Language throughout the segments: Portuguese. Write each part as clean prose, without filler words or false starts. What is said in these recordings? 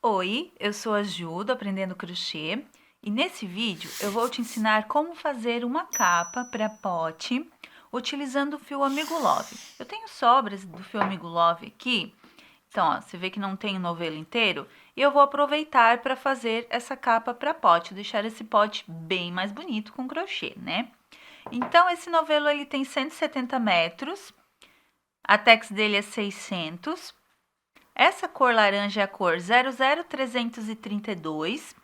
Oi, eu sou a Ju, do Aprendendo Crochê, e nesse vídeo eu vou te ensinar como fazer uma capa para pote utilizando o fio Amigo Love. Eu tenho sobras do fio Amigo Love aqui, então ó, você vê que não tem o novelo inteiro, e eu vou aproveitar para fazer essa capa para pote, deixar esse pote bem mais bonito com crochê, né? Então esse novelo ele tem 170 metros, a tex dele é 600. Essa cor laranja é a cor 00332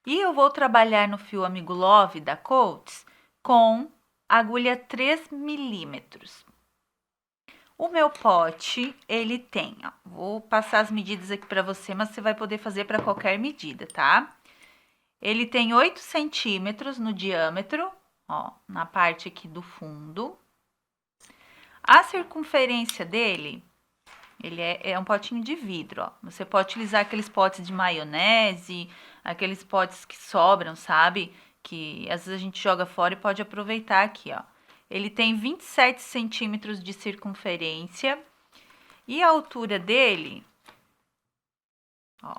e eu vou trabalhar no fio Amigo Love da Coats com agulha 3 milímetros. O meu pote, ele tem, ó, vou passar as medidas aqui para você, mas você vai poder fazer para qualquer medida, tá? Ele tem 8 centímetros no diâmetro, ó, na parte aqui do fundo. A circunferência dele... Ele é um potinho de vidro, ó. Você pode utilizar aqueles potes de maionese, aqueles potes que sobram, sabe? Que às vezes a gente joga fora e pode aproveitar aqui, ó. Ele tem 27 centímetros de circunferência e a altura dele, ó,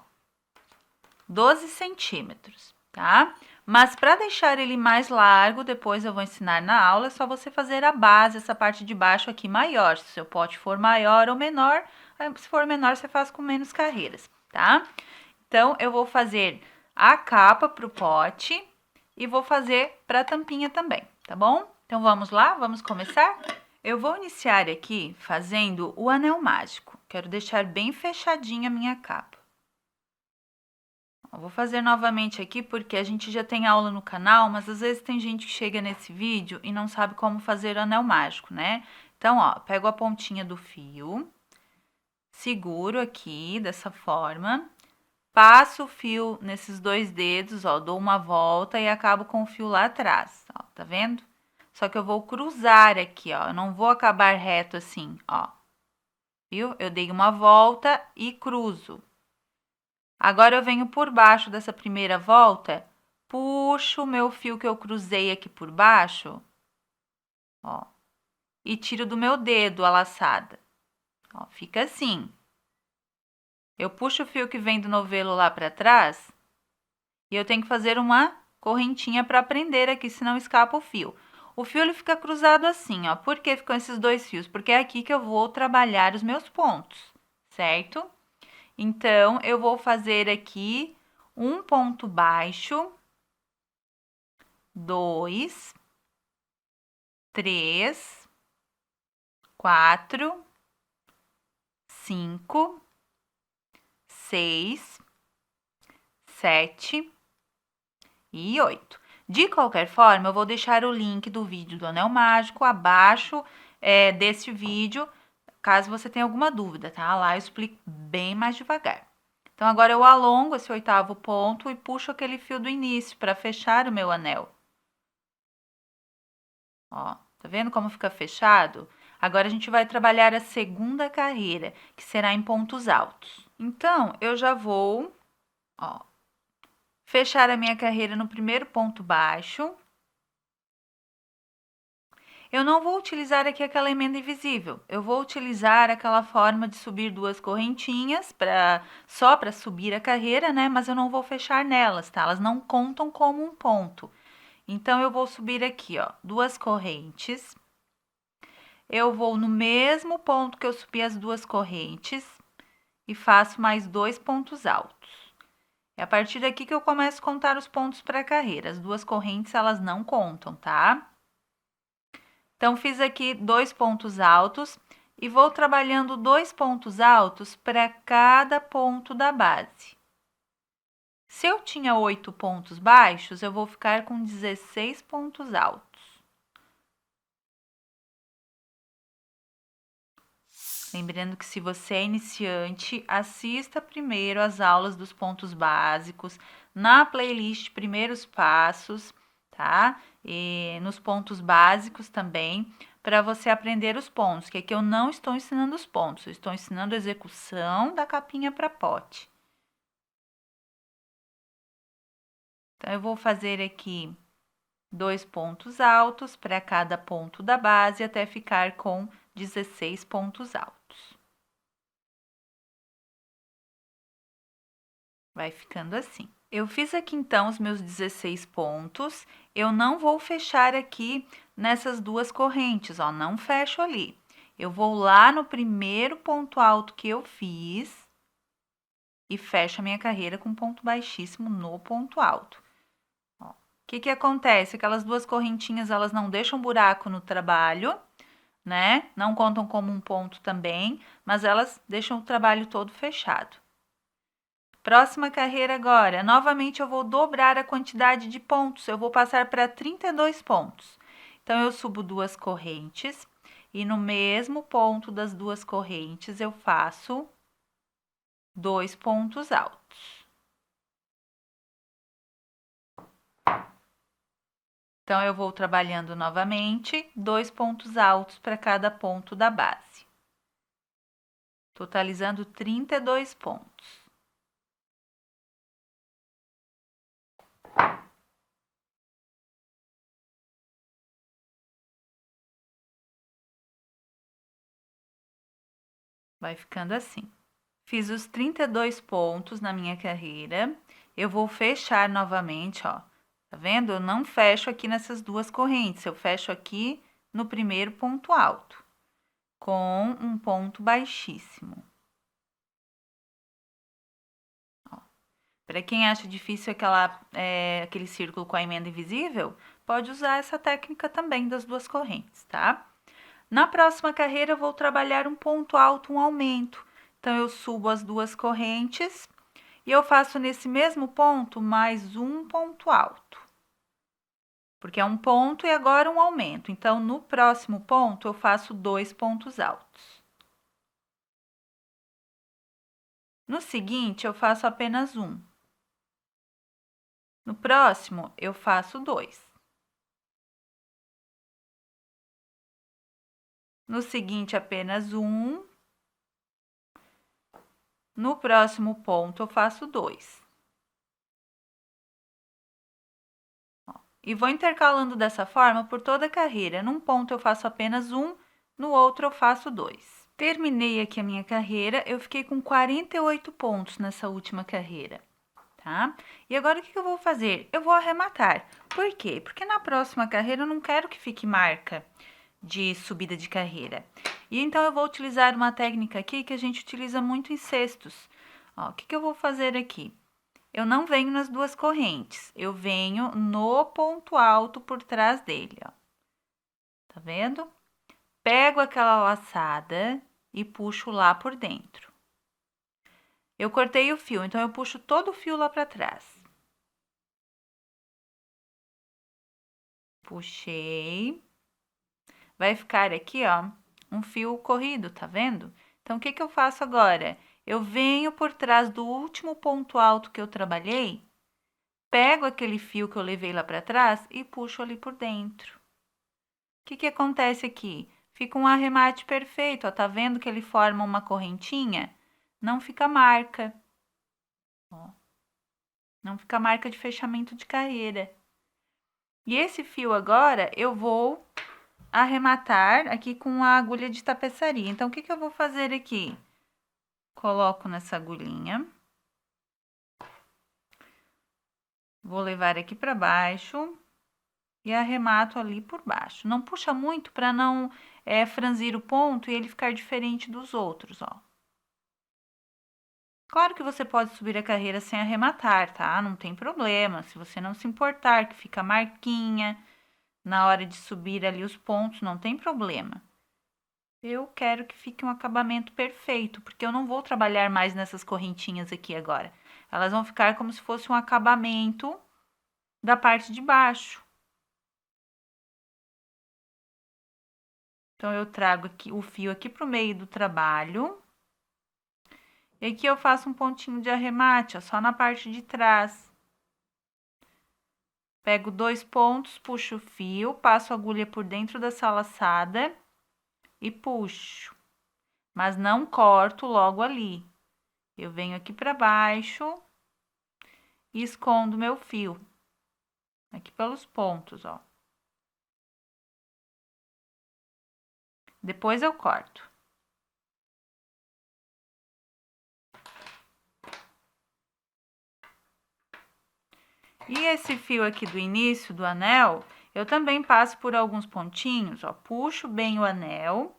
12 centímetros, tá? Mas para deixar ele mais largo, depois eu vou ensinar na aula, é só você fazer a base, essa parte de baixo aqui maior. Se o seu pote for maior ou menor, se for menor, você faz com menos carreiras, tá? Então, eu vou fazer a capa para o pote e vou fazer para a tampinha também, tá bom? Então, vamos lá? Vamos começar? Eu vou iniciar aqui fazendo o anel mágico. Quero deixar bem fechadinha a minha capa. Eu vou fazer novamente aqui porque a gente já tem aula no canal, mas às vezes tem gente que chega nesse vídeo e não sabe como fazer o anel mágico, né? Então, ó, pego a pontinha do fio, seguro aqui dessa forma, passo o fio nesses dois dedos, ó, dou uma volta e acabo com o fio lá atrás, ó, tá vendo? Só que eu vou cruzar aqui, ó, eu não vou acabar reto assim, ó, viu? Eu dei uma volta e cruzo. Agora, eu venho por baixo dessa primeira volta, puxo o meu fio que eu cruzei aqui por baixo, ó, e tiro do meu dedo a laçada. Ó, fica assim. Eu puxo o fio que vem do novelo lá para trás e eu tenho que fazer uma correntinha para prender aqui, senão escapa o fio. O fio ele fica cruzado assim, ó. Por que ficam esses dois fios? Porque é aqui que eu vou trabalhar os meus pontos, certo? Então, eu vou fazer aqui um ponto baixo, 2, 3, 4, 5, 6, 7 e 8. De qualquer forma, eu vou deixar o link do vídeo do anel mágico abaixo desse vídeo, caso você tenha alguma dúvida, tá? Lá eu explico bem mais devagar. Então, agora eu alongo esse 8º ponto e puxo aquele fio do início para fechar o meu anel. Ó, tá vendo como fica fechado? Agora, a gente vai trabalhar a segunda carreira, que será em pontos altos. Então, eu já vou, ó, fechar a minha carreira no primeiro ponto baixo. Eu não vou utilizar aqui aquela emenda invisível, eu vou utilizar aquela forma de subir duas correntinhas só para subir a carreira, né? Mas eu não vou fechar nelas, tá? Elas não contam como um ponto. Então, eu vou subir aqui, ó, duas correntes. Eu vou no mesmo ponto que eu subi as duas correntes e faço mais 2 pontos altos. É a partir daqui que eu começo a contar os pontos para a carreira. As duas correntes, elas não contam, tá? Então, fiz aqui 2 pontos altos e vou trabalhando 2 pontos altos para cada ponto da base. Se eu tinha 8 pontos baixos, eu vou ficar com 16 pontos altos. Lembrando que se você é iniciante, assista primeiro as aulas dos pontos básicos na playlist Primeiros Passos, tá? E nos pontos básicos também, para você aprender os pontos, que aqui eu não estou ensinando os pontos, eu estou ensinando a execução da capinha para pote. Então, eu vou fazer aqui 2 pontos altos para cada ponto da base até ficar com 16 pontos altos. Vai ficando assim. Eu fiz aqui então os meus 16 pontos. Eu não vou fechar aqui nessas duas correntes, ó, não fecho ali. Eu vou lá no primeiro ponto alto que eu fiz e fecho a minha carreira com ponto baixíssimo no ponto alto. Ó, o que acontece? Aquelas duas correntinhas, elas não deixam buraco no trabalho, né? Não contam como um ponto também, mas elas deixam o trabalho todo fechado. Próxima carreira agora, novamente eu vou dobrar a quantidade de pontos, eu vou passar para 32 pontos. Então, eu subo duas correntes e no mesmo ponto das duas correntes eu faço 2 pontos altos. Então, eu vou trabalhando novamente 2 pontos altos para cada ponto da base, totalizando 32 pontos. Vai ficando assim. Fiz os 32 pontos na minha carreira. Eu vou fechar novamente, ó. Tá vendo? Eu não fecho aqui nessas duas correntes, eu fecho aqui no primeiro ponto alto, com um ponto baixíssimo. Para quem acha difícil aquele círculo com a emenda invisível, pode usar essa técnica também das duas correntes, tá? Na próxima carreira, eu vou trabalhar um ponto alto, um aumento. Então, eu subo as duas correntes e eu faço nesse mesmo ponto mais um ponto alto. Porque é um ponto e agora um aumento. Então, no próximo ponto, eu faço 2 pontos altos. No seguinte, eu faço apenas um. No próximo, eu faço 2. No seguinte, apenas um. No próximo ponto, eu faço 2. E vou intercalando dessa forma por toda a carreira. Num ponto, eu faço apenas um, no outro, eu faço 2. Terminei aqui a minha carreira, eu fiquei com 48 pontos nessa última carreira, tá? E agora, o que eu vou fazer? Eu vou arrematar. Por quê? Porque na próxima carreira eu não quero que fique marca de subida de carreira. E então, eu vou utilizar uma técnica aqui que a gente utiliza muito em cestos. Ó, o que eu vou fazer aqui? Eu não venho nas duas correntes, eu venho no ponto alto por trás dele, ó. Tá vendo? Pego aquela laçada e puxo lá por dentro. Eu cortei o fio, então eu puxo todo o fio lá para trás. Puxei. Vai ficar aqui, ó, um fio corrido, tá vendo? Então, o que eu faço agora? Eu venho por trás do último ponto alto que eu trabalhei, pego aquele fio que eu levei lá para trás e puxo ali por dentro. O que acontece aqui? Fica um arremate perfeito, ó, tá vendo que ele forma uma correntinha? Não fica marca, ó. Não fica marca de fechamento de carreira. E esse fio agora, eu vou arrematar aqui com a agulha de tapeçaria. Então, o que eu vou fazer aqui? Coloco nessa agulhinha. Vou levar aqui para baixo e arremato ali por baixo. Não puxa muito para não franzir o ponto e ele ficar diferente dos outros, ó. Claro que você pode subir a carreira sem arrematar, tá? Não tem problema. Se você não se importar que fica marquinha na hora de subir ali os pontos, não tem problema. Eu quero que fique um acabamento perfeito, porque eu não vou trabalhar mais nessas correntinhas aqui agora. Elas vão ficar como se fosse um acabamento da parte de baixo. Então, eu trago aqui o fio aqui pro meio do trabalho. E aqui eu faço um pontinho de arremate, ó, só na parte de trás. Pego 2 pontos, puxo o fio, passo a agulha por dentro dessa laçada e puxo. Mas não corto logo ali. Eu venho aqui para baixo e escondo meu fio. Aqui pelos pontos, ó. Depois eu corto. E esse fio aqui do início do anel, eu também passo por alguns pontinhos, ó, puxo bem o anel,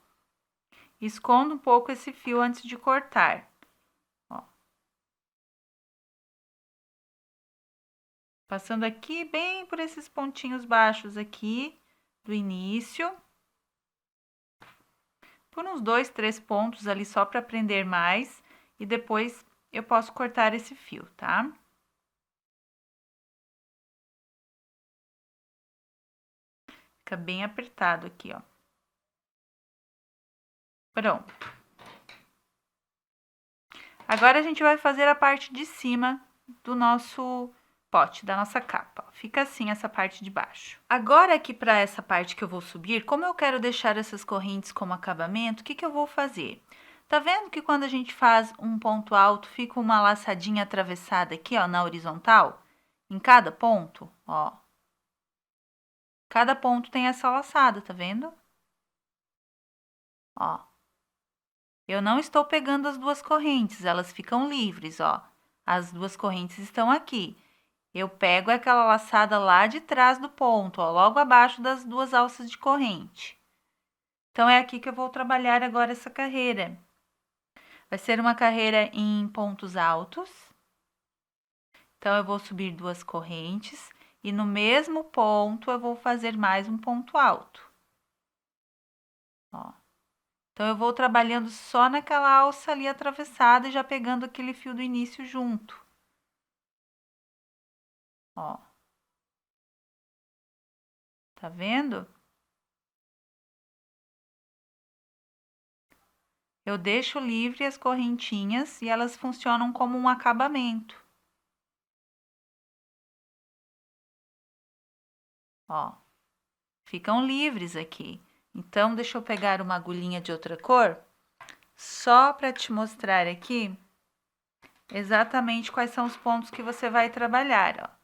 escondo um pouco esse fio antes de cortar, ó. Passando aqui bem por esses pontinhos baixos aqui do início. Por uns 2, 3 pontos ali só para prender mais e depois eu posso cortar esse fio, tá? Fica bem apertado aqui, ó. Pronto. Agora a gente vai fazer a parte de cima do nosso pote, da nossa capa. Fica assim essa parte de baixo. Agora aqui para essa parte que eu vou subir, como eu quero deixar essas correntes como acabamento, o que eu vou fazer? Tá vendo que quando a gente faz um ponto alto, fica uma laçadinha atravessada aqui, ó, na horizontal? Em cada ponto, ó. Cada ponto tem essa laçada, tá vendo? Ó. Eu não estou pegando as duas correntes, elas ficam livres, ó. As duas correntes estão aqui. Eu pego aquela laçada lá de trás do ponto, ó, logo abaixo das duas alças de corrente. Então, é aqui que eu vou trabalhar agora essa carreira. Vai ser uma carreira em pontos altos. Então, eu vou subir duas correntes e no mesmo ponto eu vou fazer mais um ponto alto. Ó. Então, eu vou trabalhando só naquela alça ali atravessada e já pegando aquele fio do início junto. Ó. Tá vendo? Eu deixo livre as correntinhas e elas funcionam como um acabamento. Ó, ficam livres aqui. Então, deixa eu pegar uma agulhinha de outra cor, só para te mostrar aqui exatamente quais são os pontos que você vai trabalhar, ó.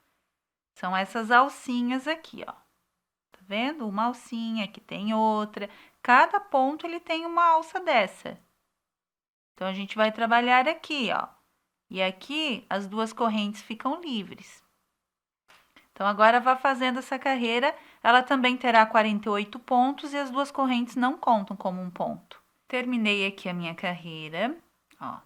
São essas alcinhas aqui, ó. Tá vendo? Uma alcinha, aqui tem outra. Cada ponto ele tem uma alça dessa. Então, a gente vai trabalhar aqui, ó. E aqui as duas correntes ficam livres. Então, agora vá fazendo essa carreira, ela também terá 48 pontos e as duas correntes não contam como um ponto. Terminei aqui a minha carreira, ó.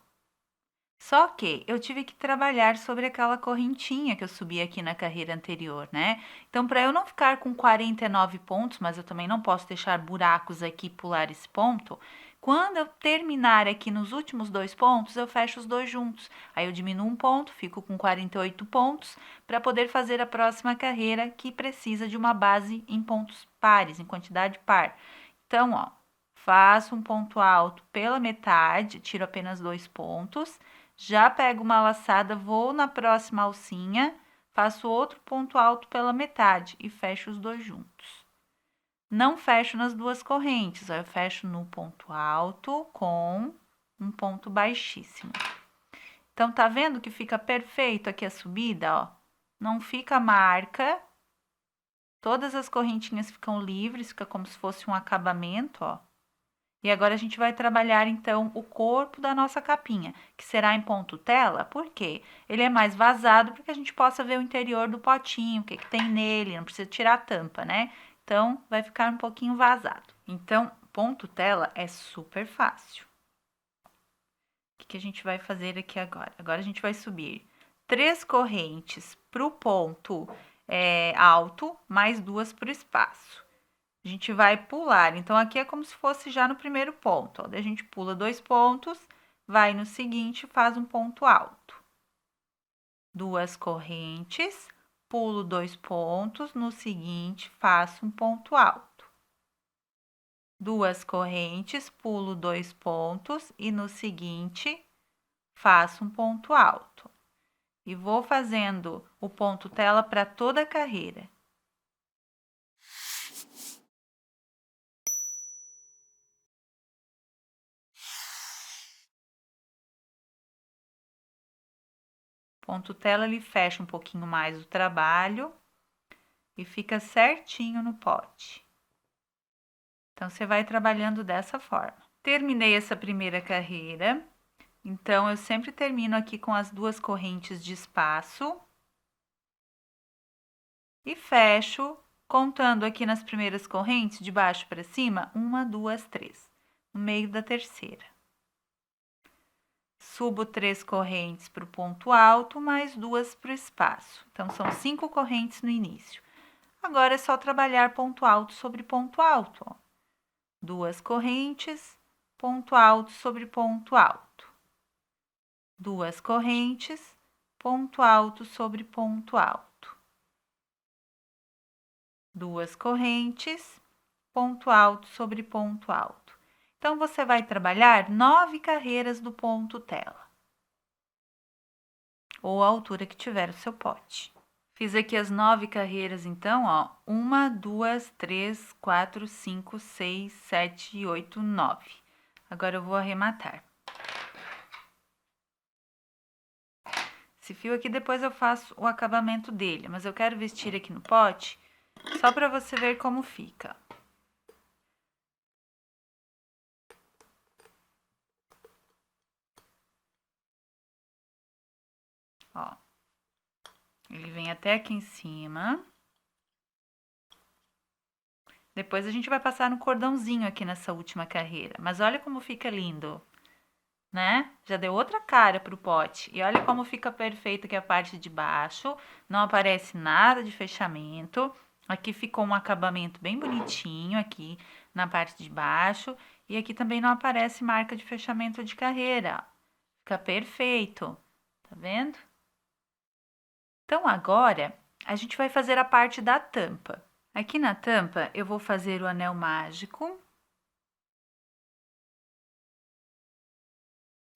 Só que eu tive que trabalhar sobre aquela correntinha que eu subi aqui na carreira anterior, né? Então, para eu não ficar com 49 pontos, mas eu também não posso deixar buracos aqui e pular esse ponto, quando eu terminar aqui nos últimos 2 pontos, eu fecho os dois juntos. Aí eu diminuo um ponto, fico com 48 pontos, para poder fazer a próxima carreira que precisa de uma base em pontos pares, em quantidade par. Então, ó, faço um ponto alto pela metade, tiro apenas 2 pontos. Já pego uma laçada, vou na próxima alcinha, faço outro ponto alto pela metade e fecho os dois juntos. Não fecho nas duas correntes, ó, eu fecho no ponto alto com um ponto baixíssimo. Então, tá vendo que fica perfeito aqui a subida, ó? Não fica marca, todas as correntinhas ficam livres, fica como se fosse um acabamento, ó. E agora a gente vai trabalhar, então, o corpo da nossa capinha, que será em ponto tela, por quê? Ele é mais vazado para que a gente possa ver o interior do potinho, o que tem nele, não precisa tirar a tampa, né? Então, vai ficar um pouquinho vazado. Então, ponto tela é super fácil. O que a gente vai fazer aqui agora? Agora a gente vai subir 3 correntes para o ponto alto, mais 2 para o espaço. A gente vai pular, então aqui é como se fosse já no primeiro ponto, ó. Daí a gente pula 2 pontos, vai no seguinte, faz um ponto alto. 2 correntes, pulo 2 pontos, no seguinte, faço um ponto alto. 2 correntes, pulo 2 pontos e no seguinte, faço um ponto alto. E vou fazendo o ponto tela para toda a carreira. Ponto tela, ele fecha um pouquinho mais o trabalho e fica certinho no pote. Então, você vai trabalhando dessa forma. Terminei essa primeira carreira, então eu sempre termino aqui com as 2 correntes de espaço. e fecho, contando aqui nas primeiras correntes, de baixo para cima, 1, 2, 3, no meio da terceira. Subo 3 correntes para o ponto alto, mais 2 para o espaço. Então, são 5 correntes no início. Agora, é só trabalhar ponto alto sobre ponto alto, ó. 2 correntes, ponto alto sobre ponto alto. 2 correntes, ponto alto sobre ponto alto. 2 correntes, ponto alto sobre ponto alto. Então, você vai trabalhar 9 carreiras do ponto tela, ou a altura que tiver o seu pote. Fiz aqui as 9 carreiras, então, ó, 1, 2, 3, 4, 5, 6, 7, 8, 9. Agora, eu vou arrematar. Esse fio aqui, depois eu faço o acabamento dele, mas eu quero vestir aqui no pote, só para você ver como fica. Ó, ele vem até aqui em cima. Depois a gente vai passar no cordãozinho aqui nessa última carreira. Mas olha como fica lindo, né? Já deu outra cara pro pote. E olha como fica perfeito aqui a parte de baixo. Não aparece nada de fechamento. Aqui ficou um acabamento bem bonitinho aqui na parte de baixo. E aqui também não aparece marca de fechamento de carreira. Fica perfeito. Tá vendo? Então, agora, a gente vai fazer a parte da tampa. Aqui na tampa, eu vou fazer o anel mágico.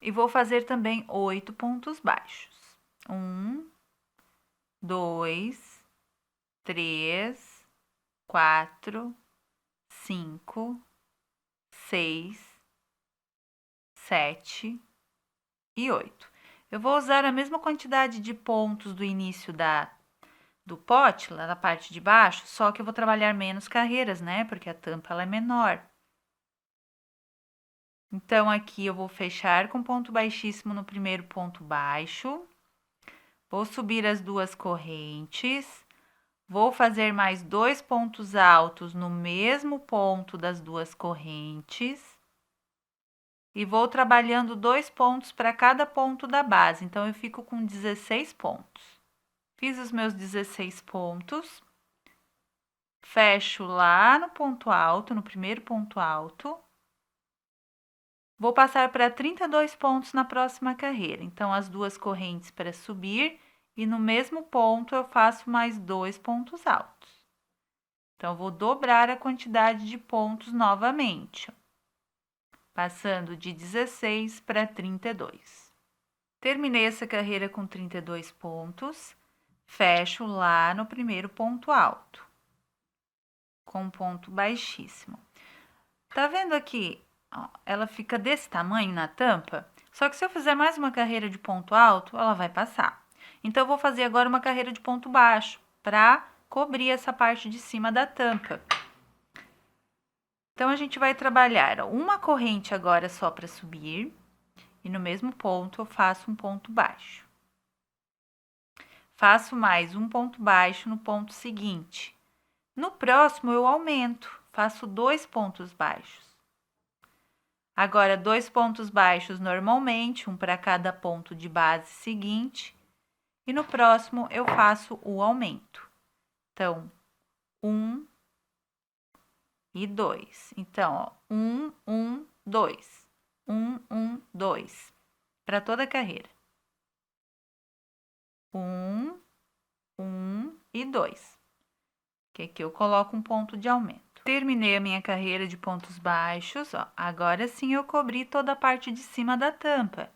E vou fazer também 8 pontos baixos. 1, 2, 3, 4, 5, 6, 7 e 8. Eu vou usar a mesma quantidade de pontos do início do pote, lá na parte de baixo, só que eu vou trabalhar menos carreiras, né? Porque a tampa ela é menor. Então, aqui eu vou fechar com ponto baixíssimo no primeiro ponto baixo. Vou subir as 2 correntes. Vou fazer mais 2 pontos altos no mesmo ponto das 2 correntes. E vou trabalhando 2 pontos para cada ponto da base. Então, eu fico com 16 pontos. Fiz os meus 16 pontos. Fecho lá no ponto alto, no primeiro ponto alto. Vou passar para 32 pontos na próxima carreira. Então, as 2 correntes para subir e no mesmo ponto eu faço mais 2 pontos altos. Então, vou dobrar a quantidade de pontos novamente, passando de 16 para 32. Terminei essa carreira com 32 pontos, fecho lá no primeiro ponto alto, com ponto baixíssimo. Tá vendo aqui? Ó, ela fica desse tamanho na tampa, só que se eu fizer mais uma carreira de ponto alto, ela vai passar. Então, eu vou fazer agora uma carreira de ponto baixo, para cobrir essa parte de cima da tampa. Então, a gente vai trabalhar uma corrente agora só para subir, e no mesmo ponto eu faço um ponto baixo. Faço mais um ponto baixo no ponto seguinte. No próximo, eu aumento, faço 2 pontos baixos. Agora, 2 pontos baixos normalmente, um para cada ponto de base seguinte. E no próximo, eu faço o aumento. Então, 1 e 2. Então, ó, 1, 1, 2. 1, 1, 2. Para toda a carreira. 1, 1 e 2. Que aqui eu coloco um ponto de aumento. Terminei a minha carreira de pontos baixos, ó. Agora sim eu cobri toda a parte de cima da tampa.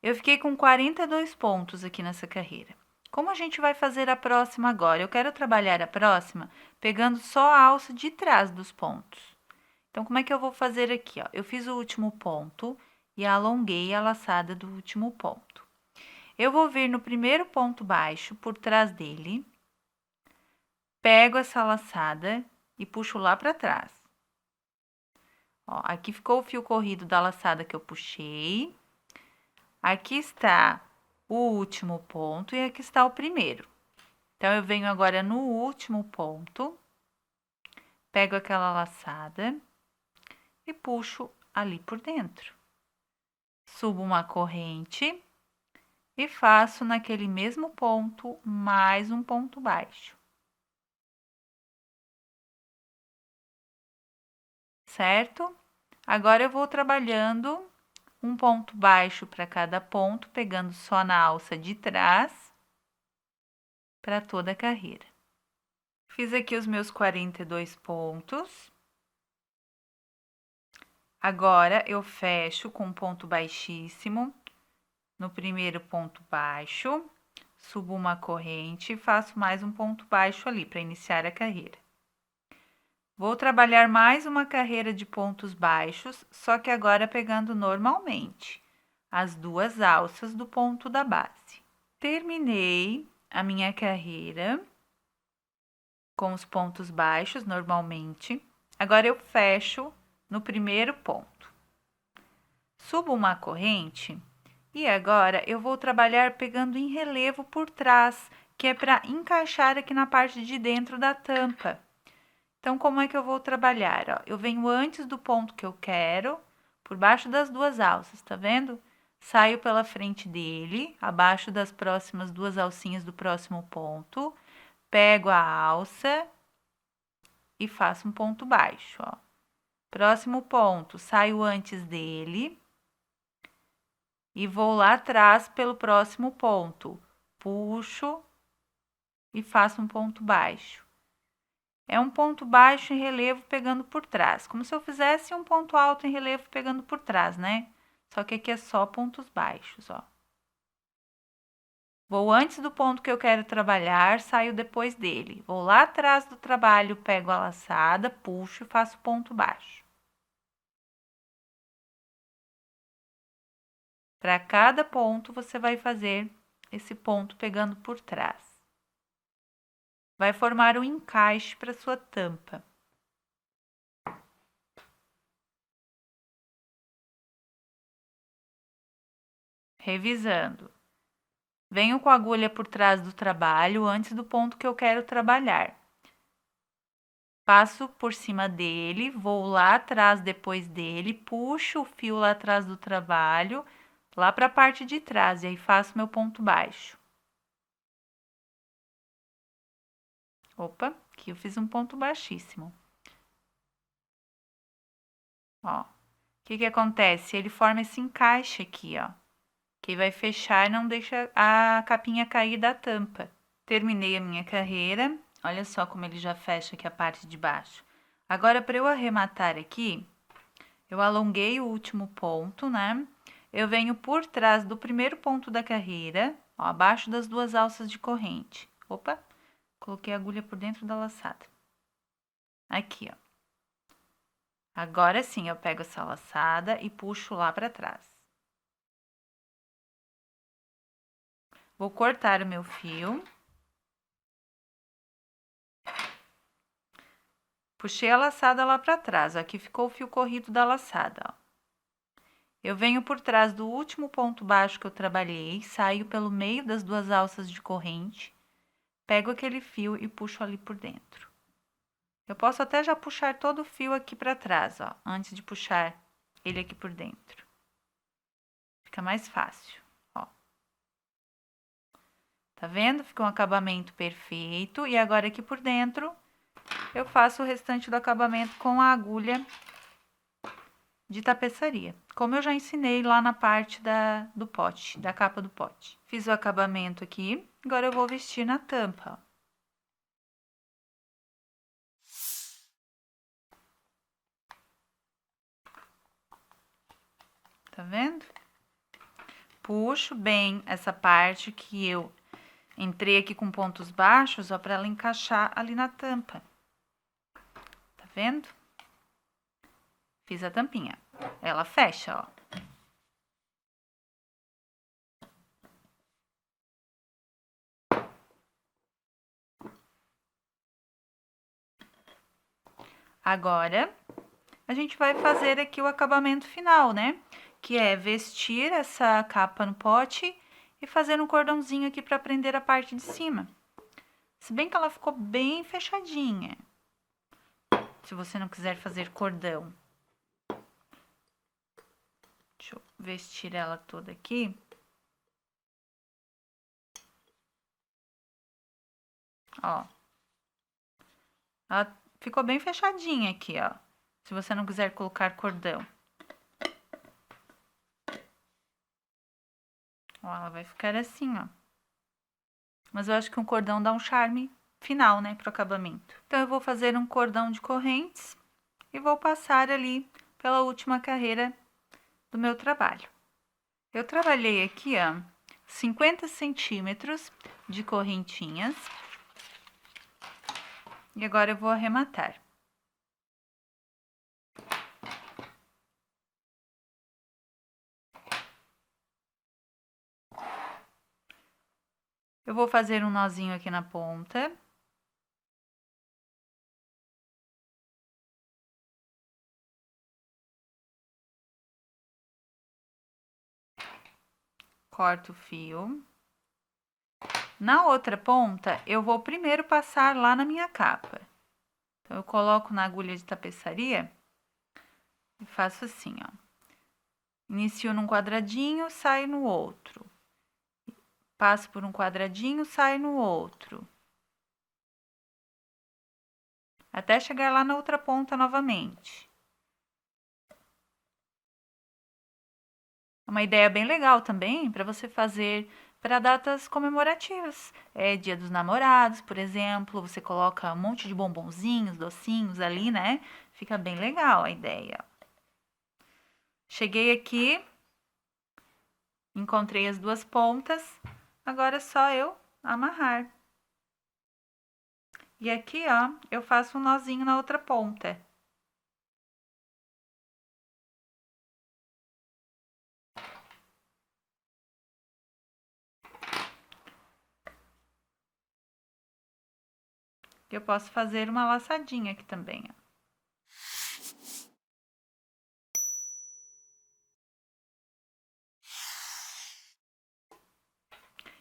Eu fiquei com 42 pontos aqui nessa carreira. Como a gente vai fazer a próxima agora? Eu quero trabalhar a próxima pegando só a alça de trás dos pontos. Então, como é que eu vou fazer aqui, ó? Eu fiz o último ponto e alonguei a laçada do último ponto. Eu vou vir no primeiro ponto baixo, por trás dele, pego essa laçada e puxo lá para trás. Ó, aqui ficou o fio corrido da laçada que eu puxei. Aqui está o último ponto e aqui está o primeiro. Então, eu venho agora no último ponto, pego aquela laçada e puxo ali por dentro. Subo uma corrente e faço naquele mesmo ponto mais um ponto baixo. Certo? Agora eu vou trabalhando um ponto baixo para cada ponto, pegando só na alça de trás para toda a carreira. Fiz aqui os meus 42 pontos. Agora eu fecho com um ponto baixíssimo no primeiro ponto baixo, subo uma corrente e faço mais um ponto baixo ali para iniciar a carreira. Vou trabalhar mais uma carreira de pontos baixos, só que agora pegando normalmente as duas alças do ponto da base. Terminei a minha carreira com os pontos baixos normalmente. Agora eu fecho no primeiro ponto. Subo uma corrente e agora eu vou trabalhar pegando em relevo por trás, que é para encaixar aqui na parte de dentro da tampa. Então, como é que eu vou trabalhar? Ó, eu venho antes do ponto que eu quero, por baixo das duas alças, tá vendo? Saio pela frente dele, abaixo das próximas duas alcinhas do próximo ponto, pego a alça e faço um ponto baixo, ó. Próximo ponto, saio antes dele e vou lá atrás pelo próximo ponto. Puxo e faço um ponto baixo. É um ponto baixo em relevo pegando por trás, como se eu fizesse um ponto alto em relevo pegando por trás, né? Só que aqui é só pontos baixos, ó. Vou antes do ponto que eu quero trabalhar, saio depois dele. Vou lá atrás do trabalho, pego a laçada, puxo e faço ponto baixo. Para cada ponto, você vai fazer esse ponto pegando por trás. Vai formar um encaixe para sua tampa. Revisando. Venho com a agulha por trás do trabalho antes do ponto que eu quero trabalhar. Passo por cima dele, vou lá atrás depois dele, puxo o fio lá atrás do trabalho, lá para a parte de trás, e aí faço meu ponto baixo. Opa, aqui eu fiz um ponto baixíssimo. Ó, o que acontece? Ele forma esse encaixe aqui, ó, que vai fechar e não deixa a capinha cair da tampa. Terminei a minha carreira, olha só como ele já fecha aqui a parte de baixo. Agora, para eu arrematar aqui, eu alonguei o último ponto, né? Eu venho por trás do primeiro ponto da carreira, ó, abaixo das duas alças de corrente. Opa, coloquei a agulha por dentro da laçada. Aqui, ó. Agora sim, eu pego essa laçada e puxo lá para trás. Vou cortar o meu fio. Puxei a laçada lá para trás, aqui ficou o fio corrido da laçada, ó. Eu venho por trás do último ponto baixo que eu trabalhei, saio pelo meio das duas alças de corrente, pego aquele fio e puxo ali por dentro. Eu posso até já puxar todo o fio aqui para trás, ó, antes de puxar ele aqui por dentro. Fica mais fácil, ó. Tá vendo? Ficou um acabamento perfeito. E agora aqui por dentro, eu faço o restante do acabamento com a agulha de tapeçaria, como eu já ensinei lá na parte do pote, da capa do pote. Fiz o acabamento aqui, agora eu vou vestir na tampa, ó. Tá vendo? Puxo bem essa parte que eu entrei aqui com pontos baixos, ó, para ela encaixar ali na tampa. Tá vendo? Fiz a tampinha. Ela fecha, ó. Agora, a gente vai fazer aqui o acabamento final, né? Que é vestir essa capa no pote e fazer um cordãozinho aqui para prender a parte de cima. Se bem que ela ficou bem fechadinha. Se você não quiser fazer cordão. Deixa eu vestir ela toda aqui. Ó. Ela ficou bem fechadinha aqui, ó. Se você não quiser colocar cordão. Ó, ela vai ficar assim, ó. Mas eu acho que um cordão dá um charme final, né, pro acabamento. Então, eu vou fazer um cordão de correntes e vou passar ali pela última carreira do meu trabalho. Eu trabalhei aqui, ó, 50 centímetros de correntinhas. E agora eu vou arrematar. Eu vou fazer um nozinho aqui na ponta. Corto o fio. Na outra ponta, eu vou primeiro passar lá na minha capa. Então, eu coloco na agulha de tapeçaria e faço assim, ó. Inicio num quadradinho, saio no outro. Passo por um quadradinho, saio no outro. Até chegar lá na outra ponta novamente. Uma ideia bem legal também para você fazer para datas comemorativas. Dia dos Namorados, por exemplo, você coloca um monte de bombonzinhos, docinhos ali, né? Fica bem legal a ideia. Cheguei aqui, encontrei as duas pontas, agora é só eu amarrar. E aqui, ó, eu faço um nozinho na outra ponta. Eu posso fazer uma laçadinha aqui também, ó.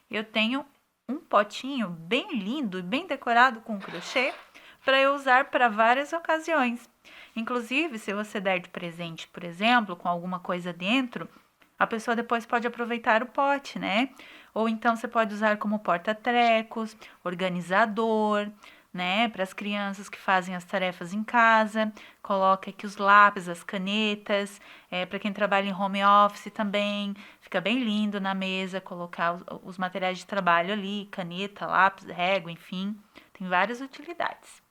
Eu tenho um potinho bem lindo e bem decorado com crochê para eu usar para várias ocasiões. Inclusive, se você der de presente, por exemplo, com alguma coisa dentro, a pessoa depois pode aproveitar o pote, né? Ou então você pode usar como porta-trecos, organizador, né? Para as crianças que fazem as tarefas em casa, coloca aqui os lápis, as canetas, para quem trabalha em home office também, fica bem lindo na mesa colocar os materiais de trabalho ali, caneta, lápis, régua, enfim, tem várias utilidades.